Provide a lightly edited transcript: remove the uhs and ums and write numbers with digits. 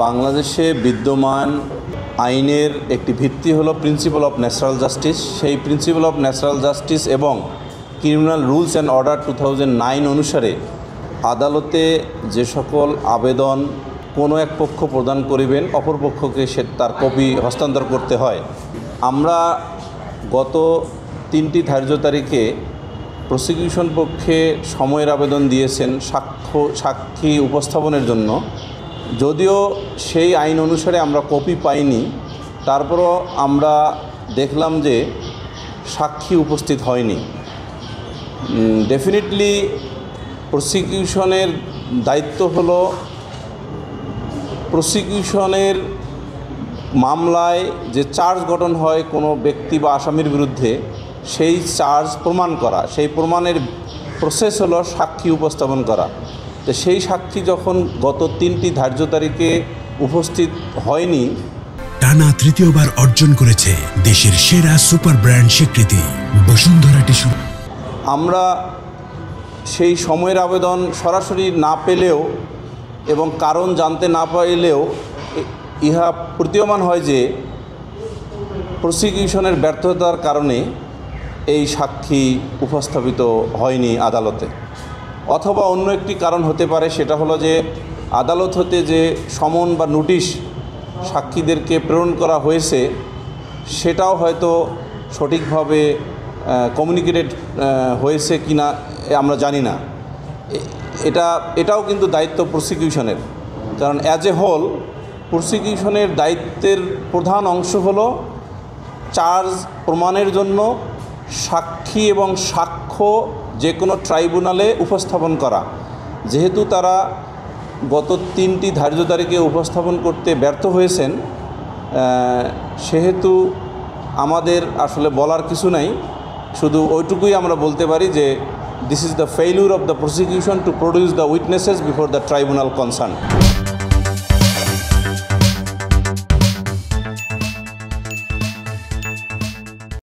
বাংলাদেশে বিদ্যমান আইনের একটি ভিত্তি হলো প্রিন্সিপাল অফ ন্যাচারাল জাস্টিস। সেই প্রিন্সিপাল অফ ন্যাচারাল জাস্টিস এবং ক্রিমিনাল রুলস অ্যান্ড অর্ডার 2009 অনুসারে আদালতে যে সকল আবেদন কোনো এক পক্ষ প্রদান করিবেন অপর পক্ষকে সে তার কপি হস্তান্তর করতে হয়। আমরা গত 3টি ধার্য তারিখে প্রসিকিউশন পক্ষে সময়ের আবেদন দিয়েছেন সাক্ষী উপস্থাপনের জন্য। যদিও সেই আইন অনুসারে আমরা কপি পাইনি, তারপরও আমরা দেখলাম যে সাক্ষী উপস্থিত হয়নি। ডেফিনেটলি প্রসিকিউশনের দায়িত্ব হলো প্রসিকিউশনের মামলায় যে চার্জ গঠন হয় কোনো ব্যক্তি বা আসামির বিরুদ্ধে, সেই চার্জ প্রমাণ করা, সেই প্রমাণের প্রসেস হলো সাক্ষী উপস্থাপন করা। তো সেই সাক্ষী যখন গত 3টি ধার্য তারিখে উপস্থিত হয়নি, টানা তৃতীয়বার অর্জন করেছে দেশের সেরা সুপার ব্র্যান্ড স্বীকৃতি বসুন্ধরা টিস্যু। আমরা সেই সময়ের আবেদন সরাসরি না পেলেও এবং কারণ জানতে না পাইলেও ইহা প্রতীয়মান হয় যে প্রসিকিউশনের ব্যর্থতার কারণে এই সাক্ষী উপস্থাপিত হয়নি আদালতে। অথবা অন্য একটি কারণ হতে পারে, সেটা হলো যে আদালত হতে যে সমন বা নোটিশ সাক্ষীদেরকে প্রেরণ করা হয়েছে সেটাও হয়তো সঠিকভাবে কমিউনিকেটেড হয়েছে কি না আমরা জানি না। এটাও কিন্তু দায়িত্ব প্রসিকিউশনের, কারণ অ্যাজ এ হোল প্রসিকিউশনের দায়িত্বের প্রধান অংশ হলো চার্জ প্রমাণের জন্য সাক্ষী এবং সাক্ষ্য যে কোনো ট্রাইব্যুনালে উপস্থাপন করা। যেহেতু তারা গত 3টি ধার্য তারিখে উপস্থাপন করতে ব্যর্থ হয়েছেন, সেহেতু আমাদের আসলে বলার কিছু নাই, শুধু ওইটুকুই আমরা বলতে পারি যে this is the failure of the prosecution to produce the witnesses before the tribunal concern.